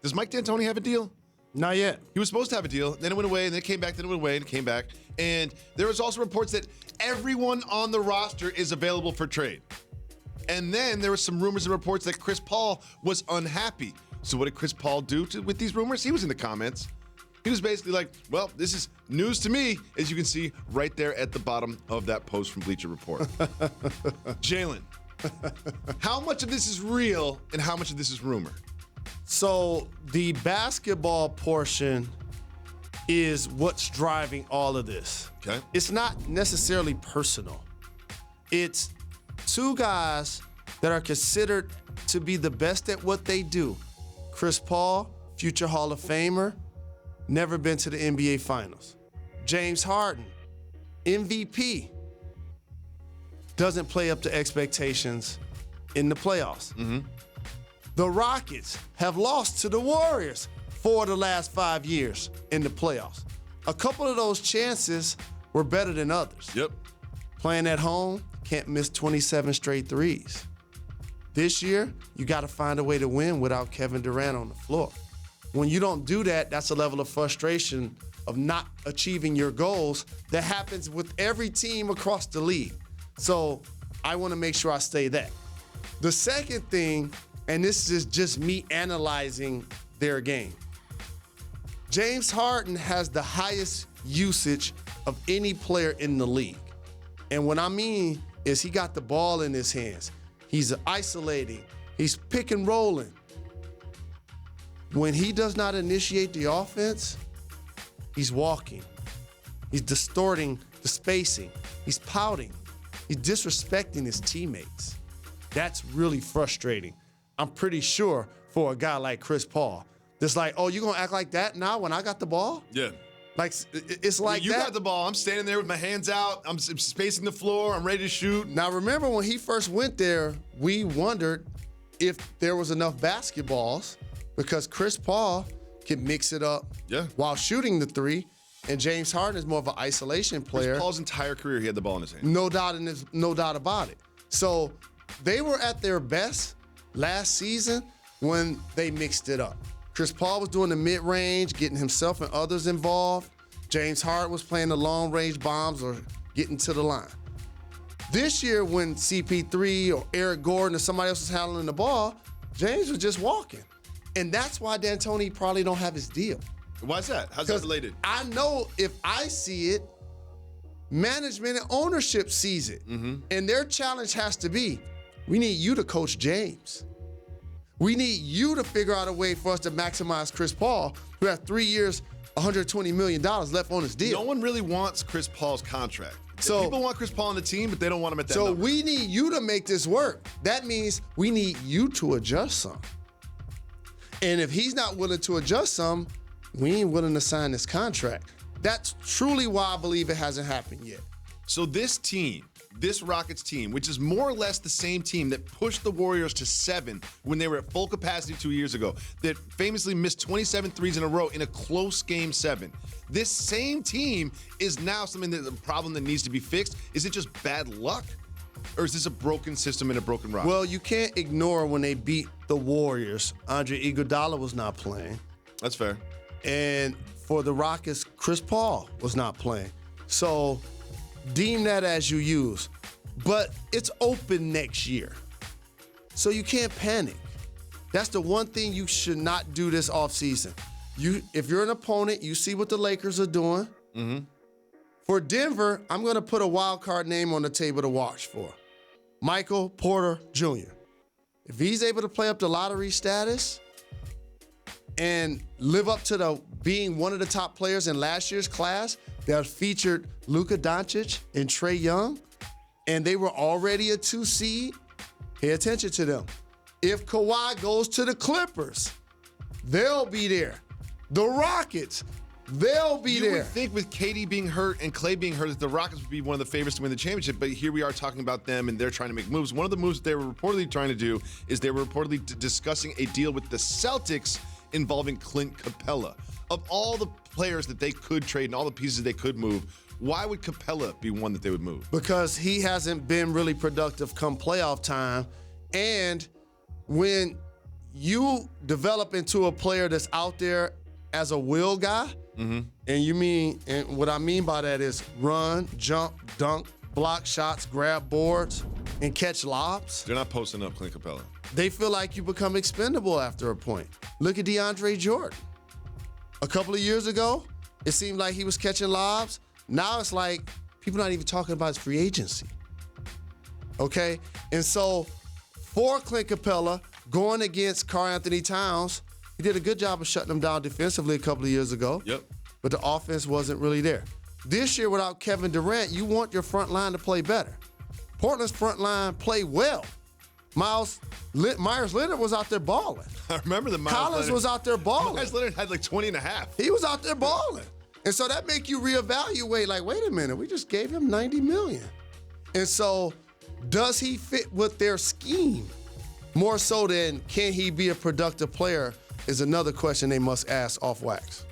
Does Mike D'Antoni have a deal? Not yet. He was supposed to have a deal, then it went away, and then it came back, then it went away, and it came back. And there was also reports that everyone on the roster is available for trade. And then there was some rumors and reports that Chris Paul was unhappy. So what did Chris Paul do with these rumors? He was in the comments. He was basically like, well, this is news to me, as you can see right there at the bottom of that post from Bleacher Report. Jalen, how much of this is real and how much of this is rumor? So the basketball portion is what's driving all of this. Okay. It's not necessarily personal. It's two guys that are considered to be the best at what they do. Chris Paul, future Hall of Famer, never been to the NBA Finals. James Harden, MVP, doesn't play up to expectations in the playoffs. Mm-hmm. The Rockets have lost to the Warriors 4 of the last 5 years in the playoffs. A couple of those chances were better than others. Yep. Playing at home, can't miss 27 straight threes. This year, you got to find a way to win without Kevin Durant on the floor. When you don't do that, that's a level of frustration of not achieving your goals that happens with every team across the league. So I want to make sure I stay that. The second thing, and this is just me analyzing their game, James Harden has the highest usage of any player in the league. And what I mean is he got the ball in his hands. He's isolating. He's pick and rolling. When he does not initiate the offense, he's walking. He's distorting the spacing. He's pouting. He's disrespecting his teammates. That's really frustrating. I'm pretty sure for a guy like Chris Paul, that's like, oh, you gonna act like that now when I got the ball? Yeah. Like, it's like you that. got the ball. I'm standing there with my hands out. I'm spacing the floor. I'm ready to shoot. Now, remember when he first went there, we wondered if there was enough basketballs because Chris Paul could mix it up while shooting the three, and James Harden is more of an isolation player. Chris Paul's entire career, he had the ball in his hand. No doubt about it. So they were at their best last season when they mixed it up. Chris Paul was doing the mid-range, getting himself and others involved. James Harden was playing the long-range bombs or getting to the line. This year, when CP3 or Eric Gordon or somebody else was handling the ball, James was just walking. And that's why D'Antoni probably don't have his deal. Why is that? How's that related? I know if I see it, management and ownership sees it. Mm-hmm. And their challenge has to be, we need you to coach James. We need you to figure out a way for us to maximize Chris Paul, who has 3 years, $120 million left on his deal. No one really wants Chris Paul's contract. So people want Chris Paul on the team, but they don't want him at that So number. we need you to make this work. That means we need you to adjust some. And if he's not willing to adjust some, we ain't willing to sign this contract. That's truly why I believe it hasn't happened yet. So this team, this Rockets team, which is more or less the same team that pushed the Warriors to 7 when they were at full capacity 2 years ago, that famously missed 27 threes in a row in a close game 7. This same team is now a problem that needs to be fixed. Is it just bad luck? Or is this a broken system and a broken rock? Well, you can't ignore when they beat the Warriors, Andre Iguodala was not playing. That's fair. And for the Rockets, Chris Paul was not playing. So deem that as you use. But it's open next year. So you can't panic. That's the one thing you should not do this offseason. If you're an opponent, you see what the Lakers are doing. Mm-hmm. For Denver, I'm going to put a wild card name on the table to watch for. Michael Porter Jr. If he's able to play up to lottery status and live up to being one of the top players in last year's class that featured Luka Doncic and Trae Young, and they were already a 2 seed, pay attention to them. If Kawhi goes to the Clippers, they'll be there. The Rockets, they'll be there. You would think with KD being hurt and Clay being hurt that the Rockets would be one of the favorites to win the championship, but here we are talking about them and they're trying to make moves. One of the moves that they were reportedly trying to do is they were reportedly discussing a deal with the Celtics involving Clint Capella. Of all the players that they could trade and all the pieces they could move, why would Capella be one that they would move? Because he hasn't been really productive come playoff time. And when you develop into a player that's out there as a will guy, and what I mean by that is run, jump, dunk, block shots, grab boards, and catch lobs. They're not posting up Clint Capella. They feel like you become expendable after a point. Look at DeAndre Jordan. A couple of years ago, it seemed like he was catching lobs. Now it's like people not even talking about his free agency. Okay? And so for Clint Capella, going against Karl Anthony Towns, he did a good job of shutting him down defensively a couple of years ago. Yep. But the offense wasn't really there. This year, without Kevin Durant, you want your front line to play better. Portland's front line played well. Myers Leonard was out there balling. I remember the Collins was out there balling. Myers Leonard had like 20 and a half. He was out there balling. And so that make you reevaluate, like, wait a minute, we just gave him $90 million. And so does he fit with their scheme? More so than can he be a productive player is another question they must ask off wax.